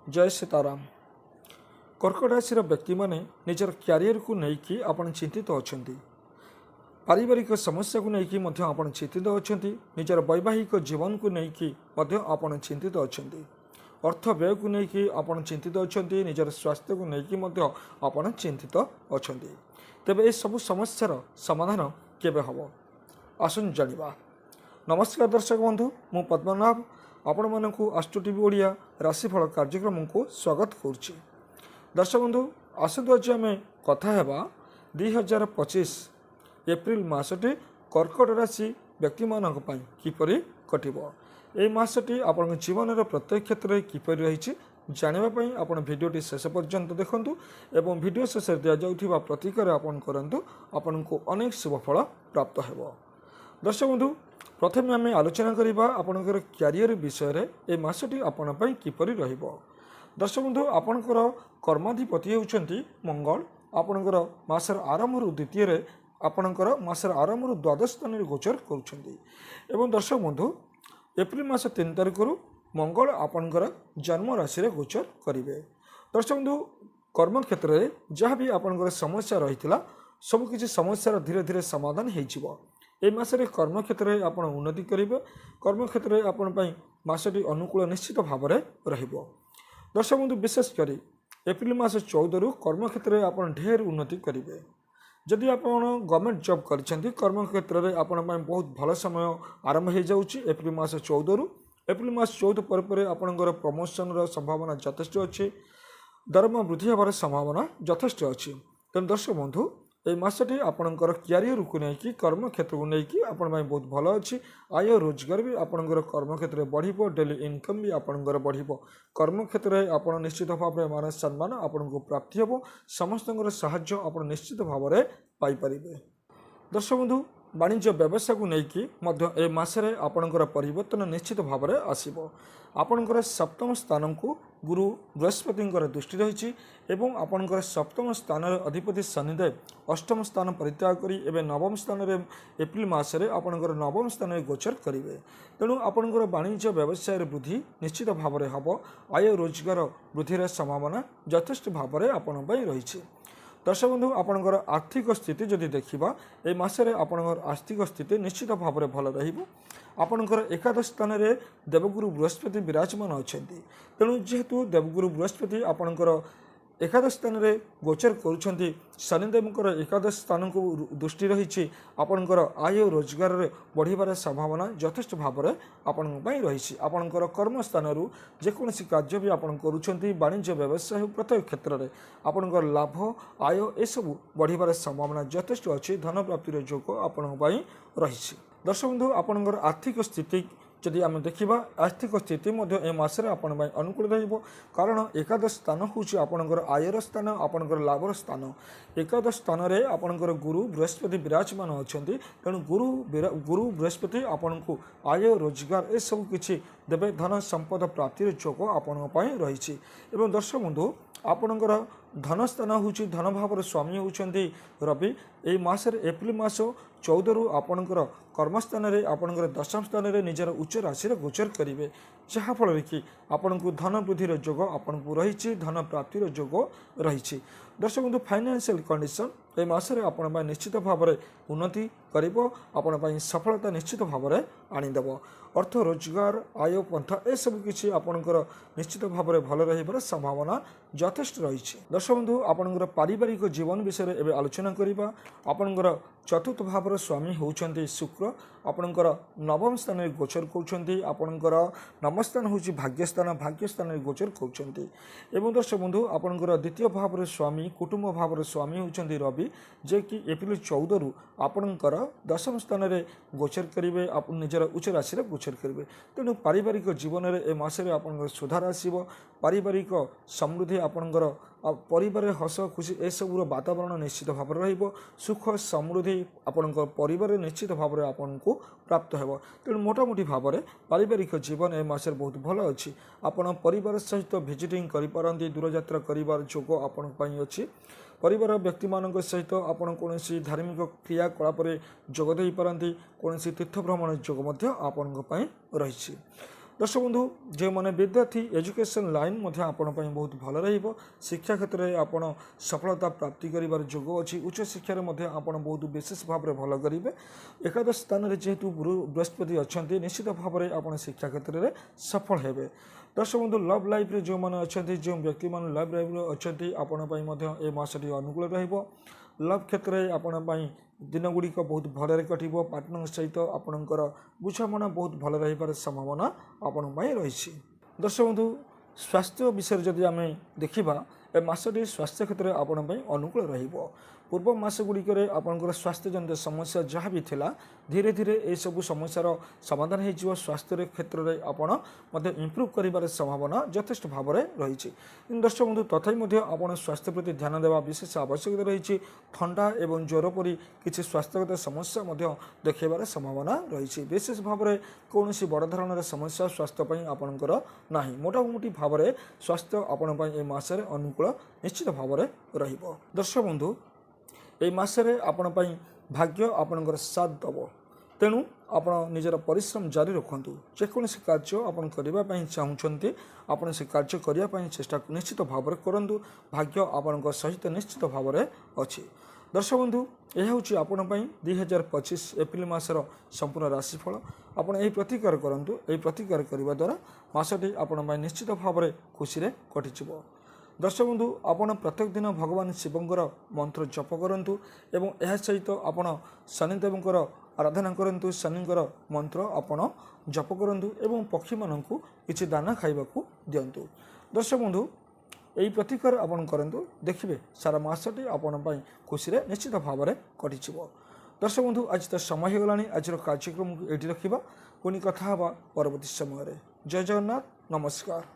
जय सीताराम। कर्कट राशि व्यक्ति मैंने निजर क्यारियर को लेकिन आपण चिंतित अच्छा, पारिवारिक समस्या को लेकिन आप चिंतित अच्छा, निजर वैवाहिक जीवन को लेकिन आप चिंतित अच्छा, अर्थ व्यय को लेकिन आप चिंतित अच्छा, निजर स्वास्थ्य को लेकिन आप चिंतित अच्छा। तेबे ये सबू समस्यार समाधान केबे हम आसन जानिबा। नमस्कार दर्शक बंधु, मु पद्मनाभ आपण मानकु आस्ट्रो टीवी ओडिया राशिफल कार्यक्रम को स्वागत करुच्ची। दर्शक बंधु, आसतु आज आम कथा हेबा 2025 एप्रिल मासटी कर्कट राशि व्यक्ति मानक पई किपरि कटिबो। एई मासटी आपण जीवन प्रत्येक क्षेत्र में किपरि रही जानिबा पई आपण भिडियोटी शेष पर्यंत देखंतु एवं भिडियो शेष दिया जाउथिबा प्रतिक्रिया आपण करंतु, आपण को अनेक शुभफल प्राप्त हेबो। दर्शक बंधु, प्रथमे आम आलोचना करबा आपणकर क्यारियर विषय ए मासटी आपण पई किपरि रहिबो। दर्शक बंधु, आपणकर कर्माधिपति होउछंती मंगल। आपणकर मासर आरंभ द्वितीय आपणकर मासर आरंभ द्वादश स्थान में गोचर करुछंती। एवं दर्शक बंधु, एप्रिल मास 3 तारिख मंगल आपणकर जन्म राशि रे गोचर करिवे। दर्शक बंधु, कर्म क्षेत्र में जहाँ भी आपणकर समस्या रहितला सब किछि समस्या धीरे धीरे समाधान हेजिबो। ए मासरे कर्म क्षेत्र में आप उन्नति करेंगे। कर्म क्षेत्र में आपण मासटी अनुकूल निश्चित भाव में रहिबो। दर्शक बंधु, विशेषकर एप्रिल मास 14 रु कर्म क्षेत्र में आप ढेर उन्नति करेंगे। जदि आप गवर्नमेंट जॉब करछंती कर्म क्षेत्र में आपण बहुत भल समय आरंभ हो जाउची। एप्रिल मास 14 रु एप्रिल मास 14 पर आपणकर प्रमोशन संभावना यथेष्ट अच्छी, दरमा वृद्धि होवार संभावना यथेष्ट अच्छी। तेणु दर्शक बंधु, ये मसटी आपणकर क्यारियर को लेकिन कर्म क्षेत्र को लेकिन आपण बहुत भल अच्छी। आय रोजगार भी आपणकर कर्म क्षेत्र में बढ़िबो, डेली इनकम भी आपणकर बढ़िबो। कर्म क्षेत्र में आप निश्चित भाव में मान सम्मान आपन को प्राप्ति हेबो। समस्तଙ୍କର साहाय्य आप निश्चित भाव में पाई परिबे। दर्शक बंधु, वाणिज्य व्यवसाय को लेकिन ए मासरे आपणकर परिवर्तन निश्चित भाव में आसीबो। आपणकर सप्तम स्थान को गुरु बृहस्पति दृष्टि रही एवं आपणकर सप्तम स्थान अधिपति शनिदेव अष्टम स्थान परित्याग करी एवं नवम स्थान में एप्रिल मासरे आपणकर नवम स्थान में गोचर करेंगे। तेणु आपणकर वाणिज्य व्यवसाय वृद्धि निश्चित भाव में हम। आय रोजगार वृद्धि संभावना यथेष्ट भाव में आपण रही। दर्शक बंधु, आपणकर आर्थिक स्थिति जदि देखा ए मासरे आपणकर आर्थिक स्थिति निश्चित भाव में भल रहिबो। आपणकर एकादश स्थान में देवगुरु बृहस्पति विराजमान अच्छा। तेणु जेहेतु देवगुरु बृहस्पति आपणकर एकादश स्थान में गोचर करुछंती, शनिदेवकर एकादश स्थान को दृष्टि रही आपणकर आय रोजगार बढ़िबार संभावना यथेष्ट भाव में आपण रही। आपणकर कर्म स्थान जेकोसी कार्य भी आपण करुछंती, वाणिज्य व्यवसाय प्रत्येक क्षेत्र में आपणकर लाभ आय एसबू बढ़िबार संभावना यथेष्ट अच्छी। धन प्राप्तिर योग आपण रही। दर्शक बंधु, आपणकर आर्थिक स्थिति जदि आम देखा आर्थिक स्थिति ए मासरे आपण अनुकूल रहिबो। कारण एकादश स्थान होची आपणकर आयर स्थान, आपणकर लाभर स्थान। एकादश स्थान रे आपणकर गुरु बृहस्पति विराजमान अछंती। तेणु गुरु बृहस्पति आपण को आय रोजगार ए सब किछि देबे। धन संपद प्राप्तिर योग आपण रही। एवं दर्शक बंधु, आपणकर धन स्थान होची धन भावर स्वामी होचंती रवि। एई मासरे एप्रिल मास 14 रु आपणकर कर्मस्थान में आपणकर दशम स्थान में निजर उच्च राशि गोचर करेंगे, जहाँफल कि आपण को धन वृद्धि योग आपण को रही, धन प्राप्तिर योग रही। दर्शक बंधु, फाइनेंशियल कंडीशन ए मासरे आपण निश्चित भाव में उन्नति करिबो। आपण सफलता निश्चित भाव में आनीदेव। अर्थ रोजगार आय पंथा ए सब किछि आपणकर निश्चित भाव में भल रहिबार संभावना यथेष्ट रही। दर्शक बंधु, आपणकर पारिवारिक जीवन विषय एवं आलोचना करिबा। आपणकर चतुर्थ भावर स्वामी होउछंती शुक्र। आपणकर नवम स्थान में गोचर करुछंती। आपणकर नवम स्थान होउछि भाग्यस्थान, भाग्यस्थान में गोचर करुछंती। एवं दर्शक बंधु, आपणकर द्वितीय भावर स्वामी कुटुंब भावर स्वामी होउछंती रवि, जे कि एप्रिल 14 रु आपणकर दशम स्थान में गोचर करेंगे। आप निजर उच्च राशि गोचर करेंगे। तेणु पारिवारिक जीवन में ए मासरे आपणकर सुधार आसीबो। पारिवारिक समृद्धि आपणकर परिवार हस खुशी ए सबूर वातावरण निश्चित भाव में रहिबो। सुख समृद्धि आपणकर परिवार निश्चित भाव में आपन को प्राप्त हेबो। तेणु मोटामोटी भाव में पारिवारिक जीवन ए मासरे बहुत भल अच्छी। आपण परिवार सहित विजिटिंग करि पारंती, दूरयात्रा करिवार योग आपण पई अछि। परिवार व्यक्ति मान सहित आपण कौन धार्मिक क्रियाकलाप जोग दे पारती, कौन तीर्थ भ्रमण योग आपण रही। दर्शक बंधु जो मैंने विद्यार्थी एजुकेशन लाइन आपण बहुत भल रहिबो। शिक्षा क्षेत्र में आपण सफलता प्राप्ति करिवार जोग अछि। उच्च शिक्षा आपण बहुत विशेष भाव में भल करेंगे। एकादश स्थान में जेहेतु गुरु बृहस्पति अच्छा निश्चित भाव में आपण शिक्षा क्षेत्र में सफल हेबे। दर्शक बंधु लव लाइफ रे जो मैंने अच्छा जो व्यक्ति मान लव लाइफ अच्छा आपण मासटी अनुकूल रहिबो। लव क्षेत्र में आपण दिन गुड़िक बहुत भलरे कटिबो। पार्टनर सहित आपणकर बुझामणा बहुत भल रही संभावना आपण रही। दर्शक बंधु स्वास्थ्य विषय जदि आम देखा ए मासटी स्वास्थ्य क्षेत्र में आपण अनुकूल रहिबो। पूर्व मास गुड़िकर आपंकर स्वास्थ्य जनित समस्या जहाँ भी थिला धीरे धीरे ये सब समस्यार समाधान हो स्वास्थ्य क्षेत्र में आपण इम्प्रूव कर संभावना यथेष्ट भाव में रही। दर्शक बंधु तथापि आप स्वास्थ्य प्रति ध्यान देवा विशेष आवश्यकता रही। ठंडा एवं ज्वर परी किसी स्वास्थ्यगत समस्या देखार संभावना रही। विशेष भाव में कौन बड़ धरण समस्या स्वास्थ्य आपणकर ना मोटामोटी भाव में स्वास्थ्य आपण मसरे अनुकूल निश्चित भाव में रहिबो। दर्शक बंधु এই মাসରେ आपण ପାଇଁ भाग्य आपणकर साथ दब। तेणु आपण निजर परिश्रम जारी रखु। जेकोसी कार्य आपण करने चाहते आपण से कार्य करने चेष्टा निश्चित भाव में करूँ। भाग्य आपण सहित निश्चित भाव में अच्छी। दर्शक बंधु यह हूँ आपण 2025 एप्रिल मासर संपूर्ण राशिफल। आपण यही प्रतिकार करूँ। यही प्रतिकार करने द्वारा मासटी आपण निश्चित भाव में खुशी कटिज। दर्शक बंधु आपण प्रत्येक दिन भगवान शिवंकर मंत्र जप करूँ एवं यह सहित आपण शनिदेवंकर आराधना करूँ। शनिंकर मंत्र आपण जप करूँ एवं पक्षी मानू किसी दाना खाइबा दिंतु। दर्शक बंधु यही प्रतिकार आपण करूँ। देखिए सारा मासटी आपण खुशी निश्चित भाव में कटिज। दर्शक बंधु आज तो समय होगला। आज कार्यक्रम को ये रखा पुणी कथा परवर्ती समय। जय जगन्नाथ नमस्कार।